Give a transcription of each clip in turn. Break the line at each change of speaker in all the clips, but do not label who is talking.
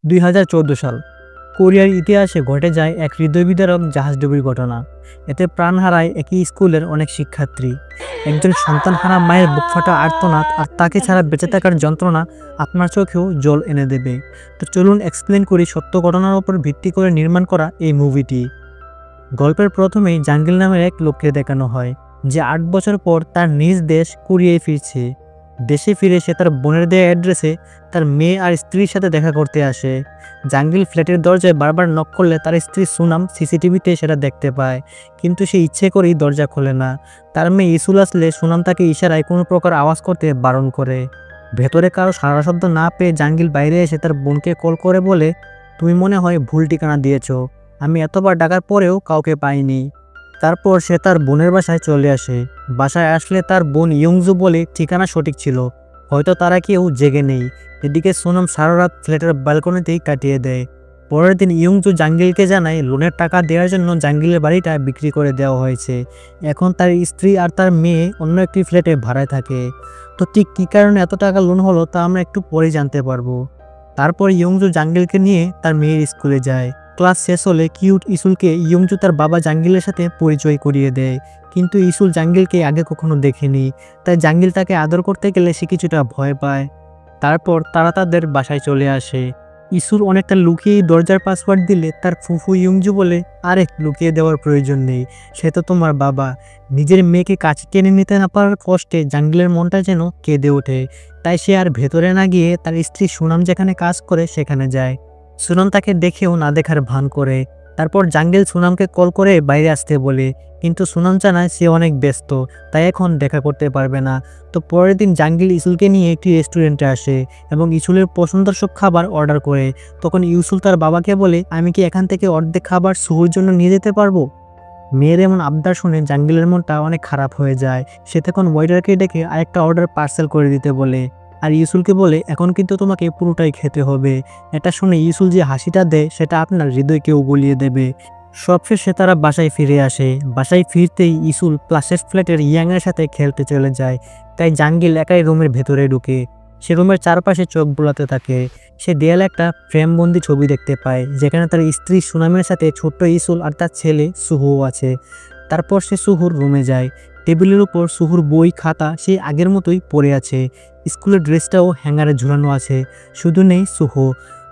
2014 সাল কোরিয়ার ইতিহাসে ঘটে যায় এক হৃদয়বিদারক জাহাজডুবির ঘটনা। এতে প্রাণ হারায় একই স্কুলের অনেক শিক্ষার্থী। একজন সন্তানহারা মায়ের বুকফাটা আর্তনাদ আর তাকে ছাড়া বেঁচে থাকার যন্ত্রণা আপনার চোখেও জল এনে দেবে। তো চলুন এক্সপ্লেন করি সত্য ঘটনার উপর ভিত্তি করে নির্মাণ করা এই মুভিটি। গল্পের প্রথমেই জাঙ্গিল নামের এক লোককে দেখানো হয়, যে 8 বছর পর তার নিজ দেশ কোরিয়ায় ফিরছে। দেশে ফিরে সে তার বোনের দেয়া অ্যাড্রেসে তার মেয়ে আর স্ত্রীর সাথে দেখা করতে আসে। জাঙ্গিল ফ্ল্যাটের দরজায় বারবার নক করলে তার স্ত্রী সুনাম সিসিটিভিতে সেটা দেখতে পায়, কিন্তু সে ইচ্ছে করেই দরজা খোলে না। তার মেয়ে ইসুল আসলে সুনাম তাকে ইশারায় কোনো প্রকার আওয়াজ করতে বারণ করে। ভেতরে কারো সাড়া শব্দ না পেয়ে জাঙ্গিল বাইরে এসে তার বোনকে কল করে বলে, তুমি মনে হয় ভুল ঠিকানা দিয়েছ, আমি এতবার ডাকার পরেও কাউকে পাইনি। তারপর সে তার বোনের বাসায় চলে আসে। বাসায় আসলে তার বোন ইয়ংজু বলে ঠিকানা সঠিক ছিল, হয়তো তারা কেউ জেগে নেই। এদিকে সোনম সারা রাত ফ্ল্যাটের ব্যালকনিতেই কাটিয়ে দেয়। পরের দিন ইয়ংজু জাঙ্গিলকে জানায় লোনের টাকা দেওয়ার জন্য জাঙ্গিলের বাড়িটা বিক্রি করে দেওয়া হয়েছে। এখন তার স্ত্রী আর তার মেয়ে অন্য একটি ফ্ল্যাটে ভাড়ায় থাকে। তো ঠিক কী কারণে এত টাকা লোন হলো তা আমরা একটু পরেই জানতে পারবো। তারপর ইয়ংজু জাঙ্গিলকে নিয়ে তার মেয়ের স্কুলে যায়। ক্লাস শেষ হলে কিউট ইসুলকে ইয়ংজু তার বাবা জাঙ্গিলের সাথে পরিচয় করিয়ে দেয়, কিন্তু ইসুল জাঙ্গিলকে আগে কখনো দেখেনি। তাই জাঙ্গিল তাকে আদর করতে গেলে সে কিছুটা ভয় পায়। তারপর তারা তাদের বাসায় চলে আসে। ইসুল অনেকটা লুকিয়েই দরজার পাসওয়ার্ড দিলে তার ফুফু ইয়ংজু বলে, আরে লুকিয়ে দেওয়ার প্রয়োজন নেই, সে তো তোমার বাবা। নিজের মেয়েকে কাছে টেনে নিতে না পারার কষ্টে জাঙ্গিলের মনটা যেন কেঁদে ওঠে। তাই সে আর ভেতরে না গিয়ে তার স্ত্রী সুনাম যেখানে কাজ করে সেখানে যায়। সুনাম তাকে দেখেও না দেখার ভান করে। তারপর জাঙ্গিল সুনামকে কল করে বাইরে আসতে বলে, কিন্তু সুনাম জানায় সে অনেক ব্যস্ত, তাই এখন দেখা করতে পারবে না। তো পরের দিন জাঙ্গিল ইসুলকে নিয়ে একটি রেস্টুরেন্টে আসে এবং ইসুলের পছন্দের সব খাবার অর্ডার করে। তখন ইসুল তার বাবাকে বলে, আমি কি এখান থেকে অর্ধেক খাবার সুহুর জন্য নিয়ে যেতে পারবো? মেয়ের এমন আবদার শুনে জাঙ্গিলের মনটা অনেক খারাপ হয়ে যায়। সে তখন ওয়েটারকে ডেকে আরেকটা অর্ডার পার্সেল করে দিতে বলে, আর ইসুলকে বলে, এখন কিন্তু তোমাকে পুরোটাই খেতে হবে। এটা শুনে ইসুল যে হাসিটা দেয় সেটা আপনার হৃদয়কেও গলিয়ে দেবে। সবশেষে তারা বাসায় ফিরে আসে। বাসায় ফিরতেই ইসুল প্লাসের ফ্ল্যাটের ইয়াংয়ের সাথে খেলতে চলে যায়। তাই জাঙ্গিল একাই রুমের ভেতরে ঢুকে। সে রুমের চারপাশে চোখ বোলাতে থাকে। সে দেয়ালে একটা ফ্রেমবন্দি ছবি দেখতে পায়, যেখানে তার স্ত্রী সুনামের সাথে ছোট্ট ইসুল আর তার ছেলে সুহুও আছে। তারপর সে সুহুর রুমে যায়। টেবিলের উপর সুহুর বই খাতা সেই আগের মতোই পড়ে আছে। স্কুলের ড্রেসটাও হ্যাঙ্গারে ঝুলানো আছে, শুধু নেই সুহু।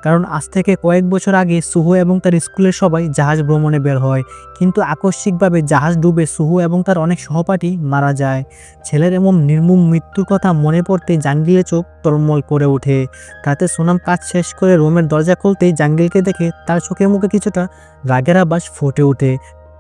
কারণ আজ থেকে কয়েক বছর আগে সুহু এবং তার স্কুলের সবাই জাহাজ ভ্রমণে বের হয়, কিন্তু আকস্মিকভাবে জাহাজ ডুবে সুহু এবং তার অনেক সহপাঠী মারা যায়। ছেলের এমন নির্মম মৃত্যুর কথা মনে পড়তে জাঙ্গিলের চোখ টলমল করে ওঠে। রাতে সোনাম কাজ শেষ করে রুমের দরজা খুলতেই জাঙ্গিলকে দেখে তার চোখে মুখে কিছুটা রাগের আভাস ফুটে ওঠে।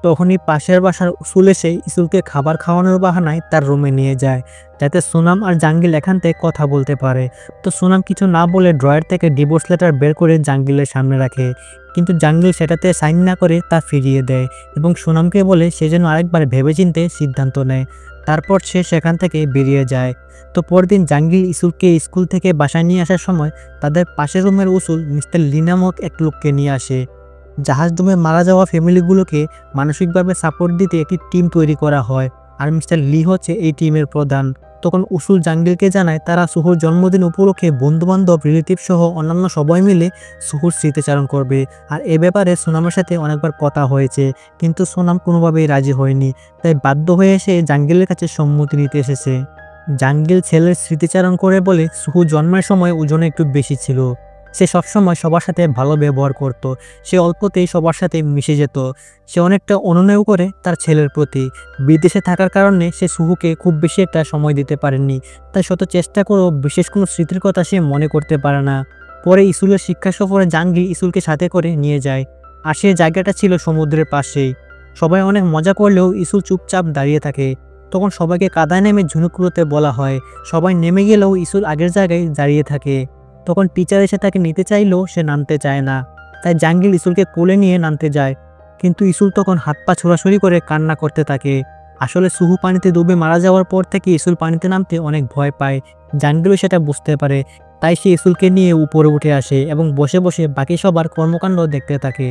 তখনই পাশের বাসার উসুল এসে ইসুলকে খাবার খাওয়ানোর বাহানায় তার রুমে নিয়ে যায়, যাতে সুনাম আর জাঙ্গিল এখান থেকে কথা বলতে পারে। তো সুনাম কিছু না বলে ড্রয়ার থেকে ডিভোর্স লেটার বের করে জাঙ্গিলের সামনে রাখে, কিন্তু জাঙ্গিল সেটাতে সাইন না করে তা ফিরিয়ে দেয় এবং সুনামকে বলে সে যেন আরেকবার ভেবেচিন্তে সিদ্ধান্ত নেয়। তারপর সে সেখান থেকে বেরিয়ে যায়। তো পরদিন জাঙ্গিল ইসুলকে স্কুল থেকে বাসায় নিয়ে আসার সময় তাদের পাশের রুমের উসুল মিস্টার লি নামক এক লোককে নিয়ে আসে। জাহাজ ডুবে মারা যাওয়া ফ্যামিলিগুলোকে মানসিকভাবে সাপোর্ট দিতে একটি টিম তৈরি করা হয়, আর মিস্টার লি হচ্ছে এই টিমের প্রধান। তখন উসুল জাঙ্গিলকে জানায় তারা সুহুর জন্মদিন উপলক্ষে বন্ধুবান্ধব রিলেটিভ সহ অন্যান্য সবাই মিলে সুহুর স্মৃতিচারণ করবে। আর এ ব্যাপারে সুনামের সাথে অনেকবার কথা হয়েছে, কিন্তু সুনাম কোনোভাবেই রাজি হয়নি। তাই বাধ্য হয়ে এসে জাঙ্গিলের কাছে সম্মতি নিতে এসেছে। জাঙ্গিল ছেলের স্মৃতিচারণ করে বলে সুহু জন্মের সময় ওজনে একটু বেশি ছিল। সে সবসময় সবার সাথে ভালো ব্যবহার করত, সে অল্পতেই সবার সাথে মিশে যেত। সে অনেকটা অনুনয় করে তার ছেলের প্রতি। বিদেশে থাকার কারণে সে সুহুকে খুব বেশি একটা সময় দিতে পারেনি, তাই শত চেষ্টা করেও বিশেষ কোনো স্মৃতির কথা সে মনে করতে পারে না। পরে ইসুলের শিক্ষা সফরে জাঙ্গিল ইসুলকে সাথে করে নিয়ে যায়, আর সে জায়গাটা ছিল সমুদ্রের পাশেই। সবাই অনেক মজা করলেও ইসুল চুপচাপ দাঁড়িয়ে থাকে। তখন সবাইকে কাদায় নেমে ঝুনুক কুড়োতে বলা হয়। সবাই নেমে গেলেও ইসুল আগের জায়গায় দাঁড়িয়ে থাকে। তখন টিচার এসে তাকে নিতে চাইলেও সে নামতে চায় না, তাই জাঙ্গিল ইসুলকে কোলে নিয়ে নামতে যায়, কিন্তু ইসুল তখন হাত পা ছোড়াছুড়ি করে কান্না করতে থাকে। আসলে সুহু পানিতে ডুবে মারা যাওয়ার পর থেকে ইসুল পানিতে নামতে অনেক ভয় পায়। জাঙ্গিলও সেটা বুঝতে পারে, তাই সে ইসুলকে নিয়ে উপরে উঠে আসে এবং বসে বসে বাকি সবার কর্মকাণ্ড দেখতে থাকে।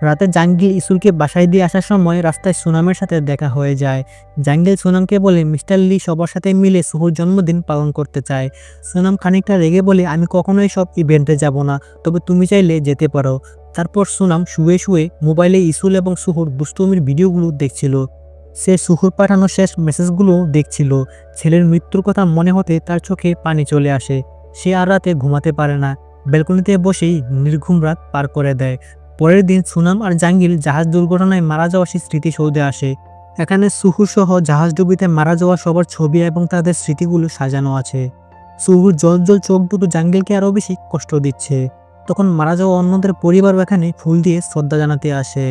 রাতে জাঙ্গিল ইসুলকে বাসায় দিয়ে আসার সময় রাস্তায় সুনামের সাথে দেখা হয়ে যায়। জাঙ্গিল সুনামকে বলে মিস্টার লি সবার সাথে মিলে শুভর জন্মদিন পালন করতে চায়। সুনাম খানিকটা রেগে বলে আমি কখনোই সব ইভেন্টে যাব না, তবে তুমি চাইলে যেতে পারো। তারপর সুনাম শুয়ে শুয়ে মোবাইলে ইসুল এবং শুভর দুষ্টুমির ভিডিওগুলো দেখছিল। সে শুভর পাঠানো শেষ মেসেজগুলো দেখছিল। ছেলের মৃত্যুর কথা মনে হতে তার চোখে পানি চলে আসে। সে আর রাতে ঘুমাতে পারে না। ব্যালকনিতে বসেই নির্ঘুম রাত পার করে দেয়। পরের দিন সুনাম আর জাঙ্গিল জাহাজ দুর্ঘটনায় মারা যাওয়া সেই স্মৃতিসৌধে আসে। এখানে সুহুর সহ জাহাজডুবিতে মারা যাওয়া সবার ছবি এবং তাদের স্মৃতিগুলো সাজানো আছে। সুহুর জল জল চোখ দুটো জাঙ্গিলকে আরও বেশি কষ্ট দিচ্ছে। তখন মারা যাওয়া অন্যদের পরিবারও এখানে ফুল দিয়ে শ্রদ্ধা জানাতে আসে।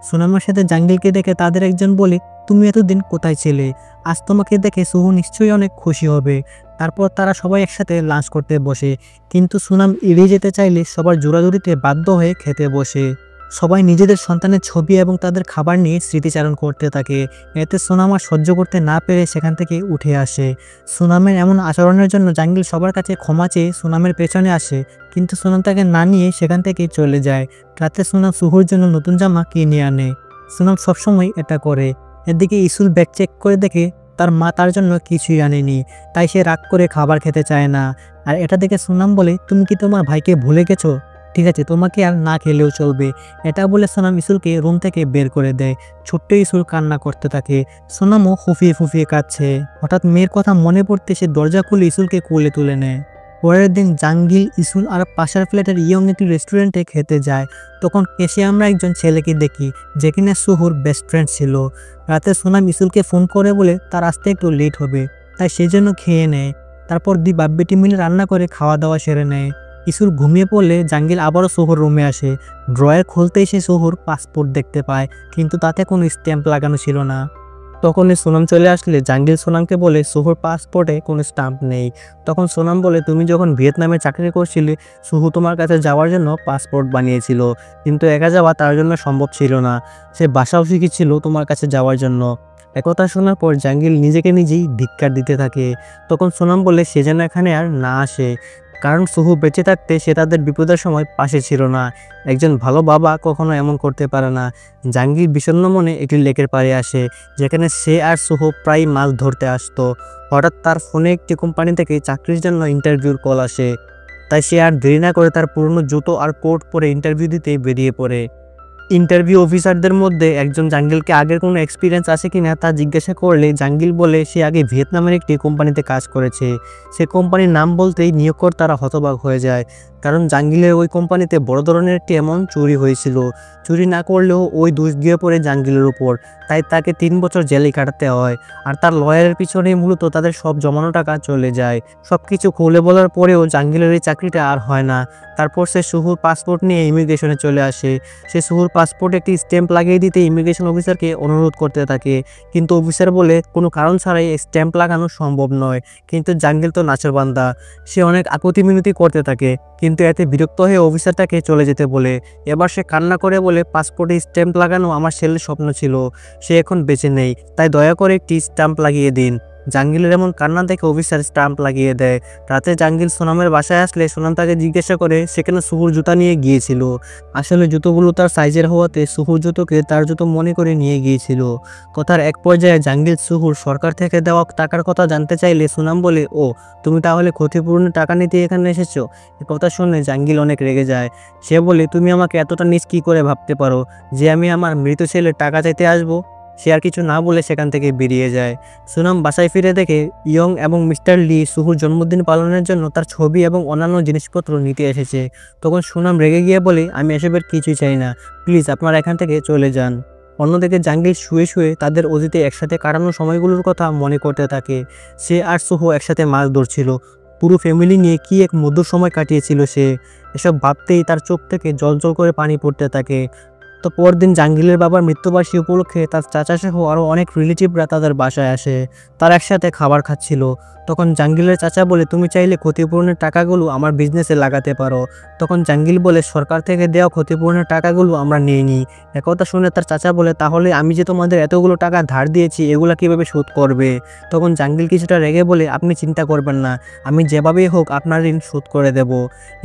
সুনামের সাথে জাঙ্গিলকে দেখে তাদের একজন বলে, তুমি এতদিন কোথায় ছিলে? আজ তোমাকে দেখে সুহু নিশ্চয়ই অনেক খুশি হবে। তারপর তারা সবাই একসাথে লাঞ্চ করতে বসে, কিন্তু সুনাম এড়িয়ে যেতে চাইলে সবার জোরাজুরিতে বাধ্য হয়ে খেতে বসে। সবাই নিজেদের সন্তানের ছবি এবং তাদের খাবার নিয়ে স্মৃতিচারণ করতে থাকে। এতে সুনাম আর সহ্য করতে না পেরে সেখান থেকে উঠে আসে। সুনামের এমন আচরণের জন্য জাঙ্গিল সবার কাছে ক্ষমা চেয়ে সুনামের পেছনে আসে, কিন্তু সুনাম তাকে না নিয়ে সেখান থেকে চলে যায়। রাতে সুনাম সুহুর জন্য নতুন জামা কিনে আনে। সুনাম সবসময় এটা করে। এদিকে ইসুল ব্যাগ চেক করে দেখে তার মা তার জন্য কিছুই আনেনি, তাই সে রাগ করে খাবার খেতে চায় না। আর এটা দেখে সুনাম বলে, তুমি কি তোমার ভাইকে ভুলে গেছো? ঠিক আছে, তোমাকে আর না খেলেও চলবে। এটা বলে সুনাম ইসুলকে রুম থেকে বের করে দেয়। ছোট্ট ইসুল কান্না করতে থাকে। সুনামও ফুফিয়ে ফুফিয়ে কাঁদছে। হঠাৎ মেয়ের কথা মনে পড়তে সে দরজা খুলে ইসুলকে কোলে তুলে নেয়। পরের দিন জাঙ্গিল, ইসুল আর পাশের ফ্ল্যাটের ইয়ং একটি রেস্টুরেন্টে খেতে যায়। তখন এসে আমরা একজন ছেলেকে দেখি, যে কিনা সুহুর বেস্ট ফ্রেন্ড ছিল। রাতে সুনাম ইসুলকে ফোন করে বলে তার আসতে একটু লেট হবে, তাই সেই জন্য খেয়ে নেয়। তারপর বাপ্পিটি মিলে রান্না করে খাওয়া দাওয়া সেরে নেয়। ইসুল ঘুমিয়ে পড়লে জাঙ্গিল আবারও সুহুর রুমে আসে। ড্রয়ার খুলতেই সে সুহুর পাসপোর্ট দেখতে পায়, কিন্তু তাতে কোনো স্ট্যাম্প লাগানো ছিল না। তখনই সুনাম চলে আসলে জাঙ্গিল সুনামকে বলে সুহুর পাসপোর্টে কোনো স্টাম্প নেই। তখন সুনাম বলে, তুমি যখন ভিয়েতনামে চাকরি করছিলে সুহু তোমার কাছে যাওয়ার জন্য পাসপোর্ট বানিয়েছিল, কিন্তু একা যাওয়া তার জন্য সম্ভব ছিল না। সে বাসাও শিখেছিল তোমার কাছে যাওয়ার জন্য। একথা শোনার পর জাঙ্গিল নিজেকে নিজেই ধিক্কার দিতে থাকে। তখন সুনাম বলে সে যেন এখানে আর না আসে, কারণ সুহু বেঁচে থাকতে সে তাদের বিপদের সময় পাশে ছিল না। একজন ভালো বাবা কখনো এমন করতে পারে না। জাঙ্গির বিষণ্ণ মনে একটি লেকের পাড়ে আসে, যেখানে সে আর সুহু প্রায় মাছ ধরতে আসতো। হঠাৎ তার ফোনে একটি কোম্পানি থেকে চাকরির জন্য ইন্টারভিউর কল আসে। তাই সে আর দেরি না করে তার পুরনো জুতো আর কোট পরে ইন্টারভিউ দিতে বেরিয়ে পড়ে। ইন্টারভিউ অফিসারদের মধ্যে একজন জাঙ্গিলকে আগের কোনো এক্সপিরিয়েন্স আছে কিনা তা জিজ্ঞাসা করলে জাঙ্গিল বলে সে আগে ভিয়েতনামের একটি কোম্পানিতে কাজ করেছে। সে কোম্পানির নাম বলতেই নিয়োগকর্তারা হতবাক হয়ে যায়, কারণ জাঙ্গিলের ওই কোম্পানিতে বড় ধরনের একটি অ্যামাউন্ট চুরি হয়েছিল। চুরি না করলেও ওই দোষ দিয়ে পড়ে জাঙ্গিলের উপর, তাই তাকে 3 বছর জেলে কাটাতে হয়। আর তার লয়ারের পিছনেই মূলত তাদের সব জমানো টাকা চলে যায়। সব কিছু খুলে বলার পরেও জাঙ্গিলের এই চাকরিটা আর হয় না। তারপর সে সুহুর পাসপোর্ট নিয়ে ইমিগ্রেশনে চলে আসে। সে সুহুর পাসপোর্টে একটি স্ট্যাম্প লাগিয়ে দিতে ইমিগ্রেশন অফিসারকে অনুরোধ করতে থাকে, কিন্তু অফিসার বলে কোনো কারণ ছাড়াই স্ট্যাম্প লাগানো সম্ভব নয়। কিন্তু জাঙ্গিল তো নাছোড়বান্দা, সে অনেক আপত্তি মিনতি করতে থাকে, কিন্তু এতে বিরক্ত হয়ে অফিসারটাকে চলে যেতে বলে। এবার সে কান্না করে বলে, পাসপোর্টে স্ট্যাম্প লাগানো আমার ছেলের স্বপ্ন ছিল, সে এখন বেঁচে নেই, তাই দয়া করে একটি স্ট্যাম্প লাগিয়ে দিন। জাঙ্গিলের এমন কান্না দেখে অফিসার স্ট্যাম্প লাগিয়ে দেয়। রাতে জাঙ্গিল সোনামের বাসায় আসলে সোনাম তাকে জিজ্ঞাসা করে সেখানে সুহুর জুতা নিয়ে গিয়েছিল। আসলে জুতোগুলো তার সাইজের হওয়াতে সুহুর জুতোকে তার জুতো মনে করে নিয়ে গিয়েছিল। কথার এক পর্যায়ে জাঙ্গিল সুহুর সরকার থেকে দেওয়া টাকার কথা জানতে চাইলে সোনাম বলে, ও তুমি তাহলে ক্ষতিপূরণের টাকা নিতে এখানে এসেছো? এ কথা শুনে জাঙ্গিল অনেক রেগে যায়। সে বলে, তুমি আমাকে এতটা নিচ কী করে ভাবতে পারো যে আমি আমার মৃত ছেলের টাকা চাইতে আসবো? সে আর কিছু না বলে সেখান থেকে বেরিয়ে যায়। সুনাম বাসায় ফিরে দেখে ইয়ং এবং মিস্টার লি সুহুর জন্মদিন পালনের জন্য তার ছবি এবং অন্যান্য জিনিসপত্র নিতে এসেছে। তখন সুনাম রেগে গিয়ে বলে, আমি এসবের কিছুই চাই না, প্লিজ আপনারা এখান থেকে চলে যান। অন্যদিকে জাঙ্গিল শুয়ে শুয়ে তাদের অতীতে একসাথে কাটানো সময়গুলোর কথা মনে করতে থাকে। সে আর সুহু একসাথে মাছ ধরছিল, পুরো ফ্যামিলি নিয়ে কি এক মধুর সময় কাটিয়েছিল সে। এসব ভাবতেই তার চোখ থেকে জল জল করে পানি পড়তে থাকে। তো পরদিন জাঙ্গিলের বাবার মৃত্যুবার্ষিকী উপলক্ষে তার চাচা সহ আরও অনেক রিলেটিভরা তাদের বাসায় আসে। তারা একসাথে খাবার খাচ্ছিল। তখন জাঙ্গিলের চাচা বলে, তুমি চাইলে ক্ষতিপূরণের টাকাগুলো আমার বিজনেসে লাগাতে পারো। তখন জাঙ্গিল বলে, সরকার থেকে দেওয়া ক্ষতিপূরণের টাকাগুলো আমরা নিয়ে নিই। একথা শুনে তার চাচা বলে, তাহলে আমি যে তোমাদের এতগুলো টাকা ধার দিয়েছি এগুলা কিভাবে শোধ করবে? তখন জাঙ্গিল কিছুটা রেগে বলে, আপনি চিন্তা করবেন না, আমি যেভাবেই হোক আপনার ঋণ শোধ করে দেব।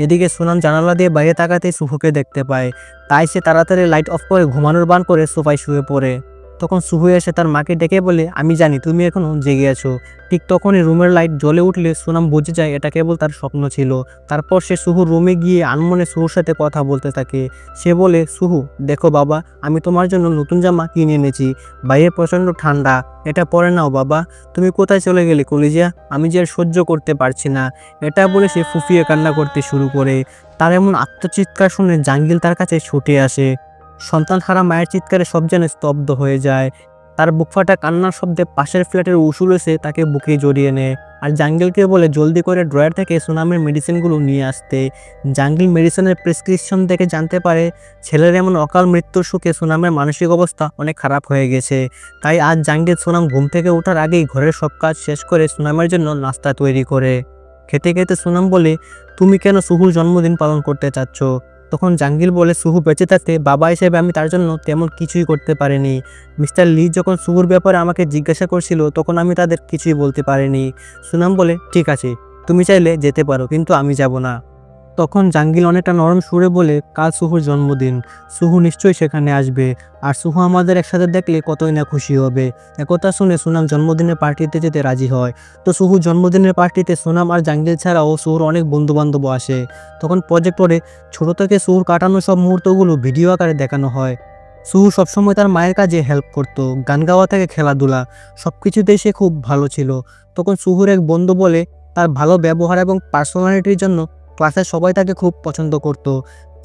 এদিকে সুনাম জানালা দিয়ে বাইরে তাকাতেই সুহুকে দেখতে পায়। তাই সে তাড়াতাড়ি লাইট অফ করে ঘুমানোর বান করে সোফায় শুয়ে পড়ে। তখন সুহু এসে তার মাকে ডেকে বলে, আমি জানি তুমি এখনো জেগে আছো। ঠিক তখনই রুমের লাইট জ্বলে উঠলে সুনাম বুঝে যায় এটা কেবল তার স্বপ্ন ছিল। তারপর সে সুহুর রুমে গিয়ে আনমনে সুহুর সাথে কথা বলতে থাকে। সে বলে, সুহু দেখো বাবা, আমি তোমার জন্য নতুন জামা কিনে এনেছি, বাইরে প্রচণ্ড ঠান্ডা, এটা পরে নাও বাবা। তুমি কোথায় চলে গেলে কলিজা, আমি যে আর সহ্য করতে পারছি না। এটা বলে সে ফুফিয়ে কান্না করতে শুরু করে। তার এমন আত্মচিৎকার শুনে জাঙ্গিল তার কাছে ছুটে আসে। সন্তান হারা মায়ের চিৎকারে সব যেন স্তব্ধ হয়ে যায়। তার বুক ফাটা কান্নার শব্দে পাশের ফ্ল্যাটের উসুল এসে তাকে বুকে জড়িয়ে নেয় আর জাঙ্গিলকে বলে জলদি করে ড্রয়ার থেকে সুনামের মেডিসিনগুলো নিয়ে আসতে। জাঙ্গিল মেডিসিনের প্রেসক্রিপশন দেখে জানতে পারে ছেলের এমন অকাল মৃত্যুর শোকে সুনামের মানসিক অবস্থা অনেক খারাপ হয়ে গেছে। তাই আজ জাঙ্গিল সুনাম ঘুম থেকে ওঠার আগেই ঘরের সব কাজ শেষ করে সুনামের জন্য নাস্তা তৈরি করে। খেতে খেতে সুনাম বলে, তুমি কেন সুহুর জন্মদিন পালন করতে চাচ্ছ? তখন জাঙ্গিল বলে, সুহু বেঁচে থাকতে বাবা হিসেবে আমি তার জন্য তেমন কিছুই করতে পারিনি। মিস্টার লি যখন সুহুর ব্যাপারে আমাকে জিজ্ঞাসা করছিল তখন আমি তাদের কিছুই বলতে পারিনি। সুনাম বলে, ঠিক আছে, তুমি চাইলে যেতে পারো, কিন্তু আমি যাব না। তখন জাঙ্গিল অনেকটা নরম সুরে বলে, কাল সুহুর জন্মদিন, সুহু নিশ্চয়ই সেখানে আসবে, আর সুহু আমাদের একসাথে দেখলে কতই না খুশি হবে। একথা শুনে সুনাম জন্মদিনের পার্টিতে যেতে রাজি হয়। তো সুহুর জন্মদিনের পার্টিতে সুনাম আর জাঙ্গিল ছাড়াও সুহুর অনেক বন্ধুবান্ধব আসে। তখন প্রজেক্টরে ছোট থেকে সুহুর কাটানো সব মুহূর্তগুলো ভিডিও আকারে দেখানো হয়। সুহু সবসময় তার মায়ের কাজে হেল্প করতো, গান গাওয়া থেকে খেলাধুলা, সব কিছুতেই সে খুব ভালো ছিল। তখন সুহুর এক বন্ধু বলে তার ভালো ব্যবহার এবং পার্সোনালিটির জন্য ক্লাসের সবাই তাকে খুব পছন্দ করত।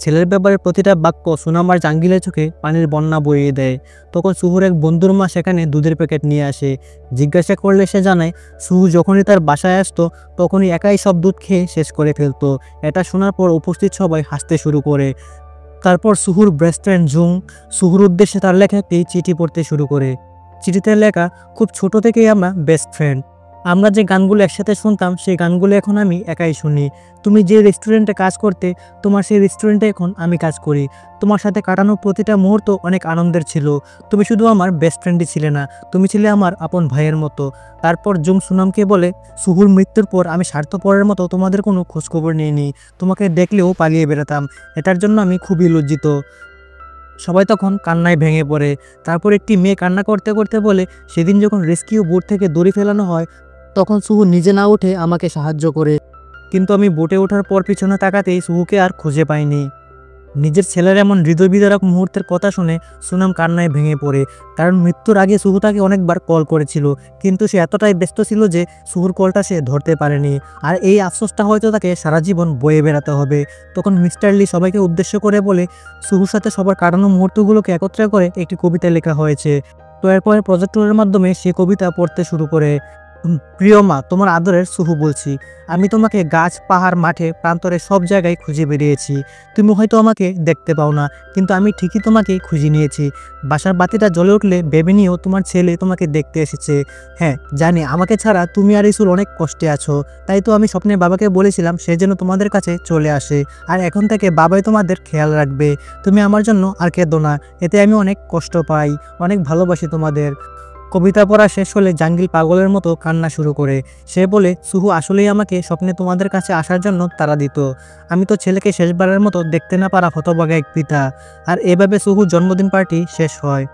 ছেলের ব্যাপারে প্রতিটা বাক্য সুনাম আর জাঙ্গিলের চোখে পানির বন্যা বইয়ে দেয়। তখন সুহুর এক বন্ধুর মা সেখানে দুধের প্যাকেট নিয়ে আসে। জিজ্ঞাসা করলে সে জানায় সুহু যখনই তার বাসায় আসতো তখনই একাই সব দুধ খেয়ে শেষ করে ফেলতো। এটা শোনার পর উপস্থিত সবাই হাসতে শুরু করে। তারপর সুহুর বেস্ট ফ্রেন্ড জুং সুহুর উদ্দেশ্যে তার লেখা একটি চিঠি পড়তে শুরু করে। চিঠিতে লেখা, খুব ছোট থেকেই আমরা বেস্ট ফ্রেন্ড। আমরা যে গানগুলো একসাথে শুনতাম সেই গানগুলো এখন আমি একাই শুনি। তুমি যে রেস্টুরেন্টে কাজ করতে, তোমার সেই রেস্টুরেন্টে এখন আমি কাজ করি। তোমার সাথে কাটানো প্রতিটা মুহূর্ত অনেক আনন্দের ছিল। তুমি শুধু আমার বেস্ট ফ্রেন্ডই ছিলে না, তুমি ছিলে আমার আপন ভাইয়ের মতো। তারপর জুং সুনামকে বলে, সুহুর মৃত্যুর পর আমি স্বার্থপরের মতো তোমাদের কোনো খোঁজখবর নিইনি, তোমাকে দেখলেও পালিয়ে বেড়াতাম। এটার জন্য আমি খুবই লজ্জিত। সবাই তখন কান্নায় ভেঙে পড়ে। তারপর একটি মেয়ে কান্না করতে করতে বলে, সেদিন যখন রেস্কিউ বোট থেকে দড়ি ফেলানো হয় তখন সুহু নিজে না উঠে আমাকে সাহায্য করে, কিন্তু আমি বোটে ওঠার পর পিছনে তাকাতেই সুহুকে আর খুঁজে পাইনি। নিজের ছেলের এমন হৃদয় বিদারক মুহূর্তের কথা শুনে সুনাম কান্নায় ভেঙে পড়ে। কারণ মৃত্যুর আগে সুহু তাকে অনেকবার কল করেছিল, কিন্তু সে এতটাই ব্যস্ত ছিল যে সুহুর কলটা সে ধরতে পারেনি। আর এই আফসোসটা হয়তো তাকে সারা জীবন বয়ে বেড়াতে হবে। তখন মিস্টার লি সবাইকে উদ্দেশ্য করে বলে, সুহুর সাথে সবার কাটানো মুহূর্তগুলোকে একত্রে করে একটি কবিতা লেখা হয়েছে। তো এরপরে প্রজেক্টরের মাধ্যমে সে কবিতা পড়তে শুরু করে। প্রিয় মা, তোমার আদরের সুহু বলছি। আমি তোমাকে গাছ, পাহাড়, মাঠে, প্রান্তরে সব জায়গায় খুঁজে বেরিয়েছি। তুমি হয়তো আমাকে দেখতে পাও না, কিন্তু আমি ঠিকই তোমাকে খুঁজে নিয়েছি। বাসার বাতিটা জ্বলে উঠলে ভেবে নিও তোমার ছেলে তোমাকে দেখতে এসেছে। হ্যাঁ জানি, আমাকে ছাড়া তুমি আর ইসুল অনেক কষ্টে আছো। তাই তো আমি স্বপ্নে বাবাকে বলেছিলাম সে যেন তোমাদের কাছে চলে আসে, আর এখন থেকে বাবাই তোমাদের খেয়াল রাখবে। তুমি আমার জন্য আর কেঁদো না, এতে আমি অনেক কষ্ট পাই, অনেক ভালোবাসি তোমাদের। কবিতা পড়া শেষ হলে জাঙ্গিল পাগলের মতো কান্না শুরু করে। সে বলে, সুহু আসলেই আমাকে স্বপ্নে তোমাদের কাছে আসার জন্য তাড়া দিত। আমি তো ছেলেকে শেষবারের মতো দেখতে না পারা হতভাগা এক পিতা। আর এভাবে সুহুর জন্মদিন পার্টি শেষ হয়।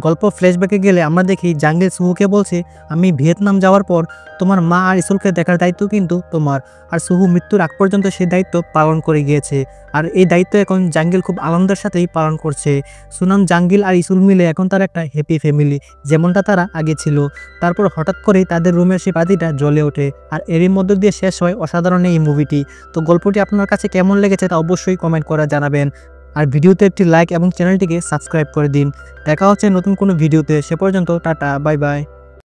গল্প ফ্ল্যাশব্যাকে গেলে আমরা দেখি জাঙ্গিল সুহুকে বলছে, আমি ভিয়েতনাম যাওয়ার পর তোমার মা আর ইসুলকে দেখার দায়িত্ব কিন্তু তোমার। আর সুহু মৃত্যুর আগ পর্যন্ত সেই দায়িত্ব পালন করে গিয়েছে, আর এই দায়িত্ব এখন জাঙ্গিল খুব আনন্দের সাথেই পালন করছে। সুনাম, জাঙ্গিল আর ইসুল মিলে এখন তার একটা হ্যাপি ফ্যামিলি, যেমনটা তারা আগে ছিল। তারপর হঠাৎ করেই তাদের রুমের সেই বাতিটা জ্বলে ওঠে, আর এরই মধ্য দিয়ে শেষ হয় অসাধারণ এই মুভিটি। তো গল্পটি আপনার কাছে কেমন লেগেছে তা অবশ্যই কমেন্ট করে জানাবেন। আর ভিডিওতে একটি লাইক এবং চ্যানেলটিকে সাবস্ক্রাইব করে দিন। দেখা হচ্ছে নতুন কোনো ভিডিওতে, সে পর্যন্ত টাটা, বাই বাই।